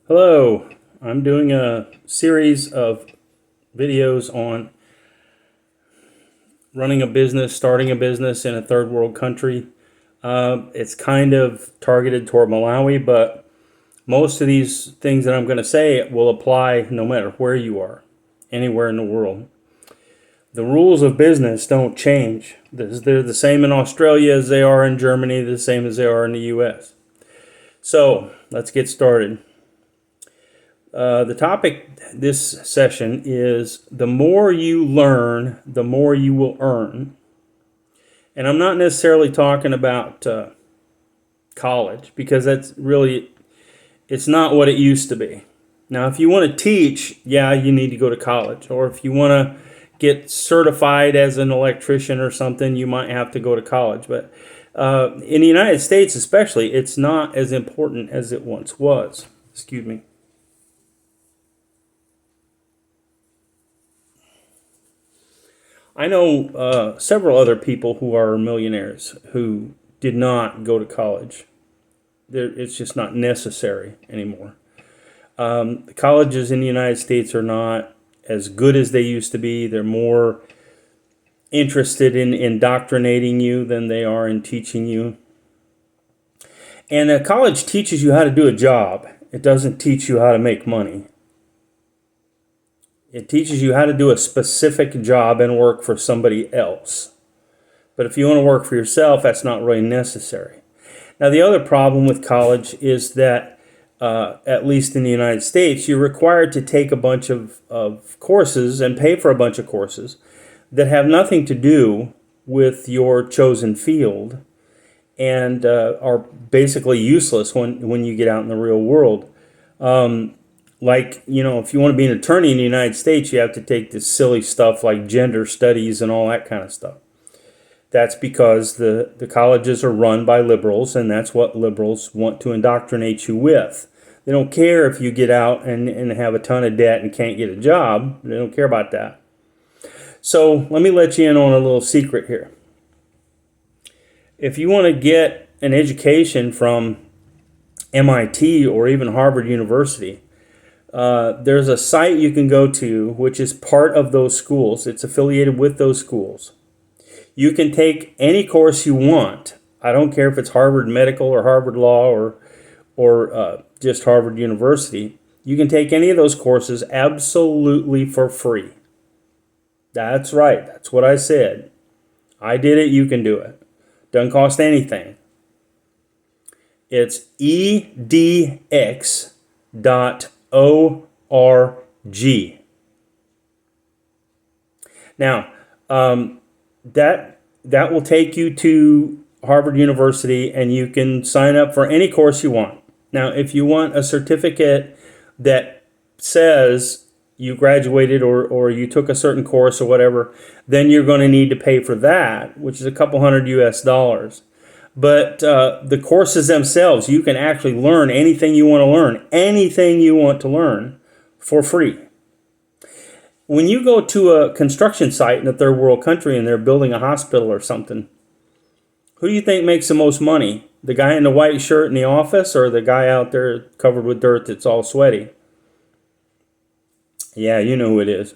Hello, I'm doing a series of videos on running a business, starting a business in a third world country. It's kind of targeted toward Malawi, but most of these things that I'm going to say will apply no matter where you are, anywhere in the world. The rules of business don't change. They're the same in Australia as they are in Germany, the same as they are in the US. So let's get started. The topic this session is the more you learn, the more you will earn. And I'm not necessarily talking about college, because it's not what it used to be. Now, if you want to teach, yeah, you need to go to college. Or if you want to get certified as an electrician or something, you might have to go to college. But in the United States especially, it's not as important as it once was. Excuse me. I know several other people who are millionaires who did not go to college. It's just not necessary anymore. The colleges in the United States are not as good as they used to be. They're more interested in indoctrinating you than they are in teaching you. And a college teaches you how to do a job. It doesn't teach you how to make money. It teaches you how to do a specific job and work for somebody else. But if you want to work for yourself, that's not really necessary. Now, the other problem with college is that, at least in the United States, you're required to take a bunch of courses and pay for a bunch of courses that have nothing to do with your chosen field and are basically useless when you get out in the real world. Like, if you want to be an attorney in the United States, you have to take this silly stuff like gender studies and all that kind of stuff. That's because the colleges are run by liberals, and that's what liberals want to indoctrinate you with. They don't care if you get out and have a ton of debt and can't get a job. They don't care about that. So let me let you in on a little secret here. If you want to get an education from MIT or even Harvard University, there's a site you can go to which is part of those schools. It's affiliated with those schools. You can take any course you want. I don't care if it's Harvard Medical or Harvard Law or just Harvard University. You can take any of those courses absolutely for free. That's right. That's what I said. I did it. You can do it. Doesn't cost anything. It's edx.org. Now, that will take you to Harvard University, and you can sign up for any course you want. Now, if you want a certificate that says you graduated or you took a certain course or whatever, then you're going to need to pay for that, which is a couple hundred US. But the courses themselves, you can actually learn anything you want to learn for free. When you go to a construction site in a third world country and they're building a hospital or something, who do you think makes the most money? The guy in the white shirt in the office, or the guy out there covered with dirt that's all sweaty? Yeah, you know who it is.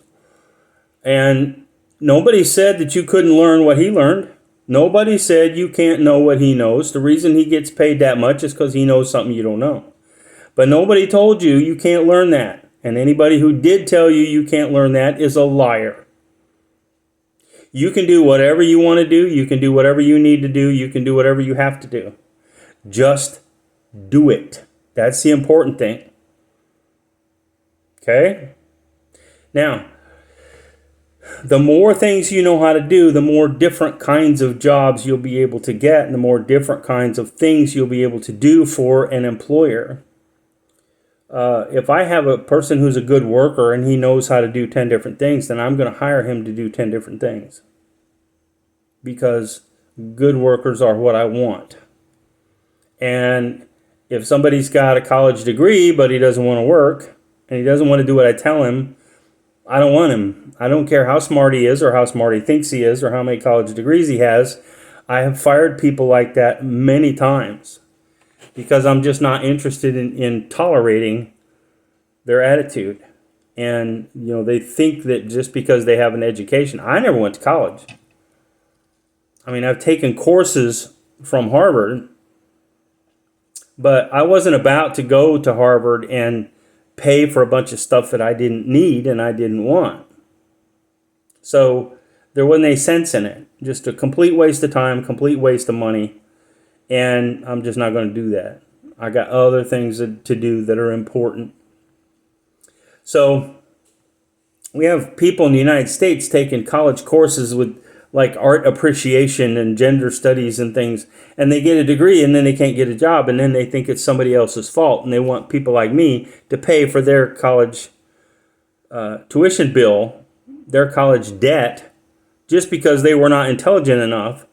And nobody said that you couldn't learn what he learned. Nobody said you can't know what he knows. The reason he gets paid that much is because he knows something you don't know. But nobody told you you can't learn that. And anybody who did tell you you can't learn that is a liar. You can do whatever you want to do. You can do whatever you need to do. You can do whatever you have to do. Just do it. That's the important thing. Okay? Now, the more things you know how to do, the more different kinds of jobs you'll be able to get, and the more different kinds of things you'll be able to do for an employer. If I have a person who's a good worker and he knows how to do 10 different things, then I'm going to hire him to do 10 different things. Because good workers are what I want. And if somebody's got a college degree, but he doesn't want to work, and he doesn't want to do what I tell him, I don't want him. I don't care how smart he is or how smart he thinks he is or how many college degrees he has. I have fired people like that many times because I'm just not interested in tolerating their attitude. And, they think that just because they have an education, I never went to college. I mean, I've taken courses from Harvard, but I wasn't about to go to Harvard and pay for a bunch of stuff that I didn't need and I didn't want. So there wasn't any sense in it. Just a complete waste of time, complete waste of money. And I'm just not going to do that. I got other things to do that are important. So we have people in the United States taking college courses with like art appreciation and gender studies and things, and they get a degree and then they can't get a job, and then they think it's somebody else's fault, and they want people like me to pay for their college tuition bill, their college debt, just because they were not intelligent enough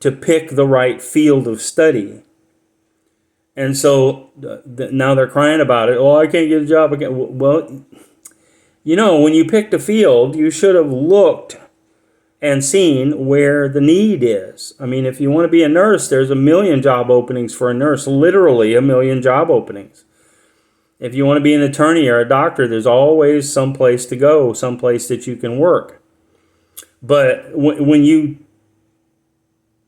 to pick the right field of study. And so now they're crying about it. Oh, I can't get a job again. Well, when you picked a field, you should have looked and seen where the need is. I mean, if you want to be a nurse, there's 1 million job openings for a nurse, literally 1 million job openings. If you want to be an attorney or a doctor, there's always some place to go, some place that you can work. But when you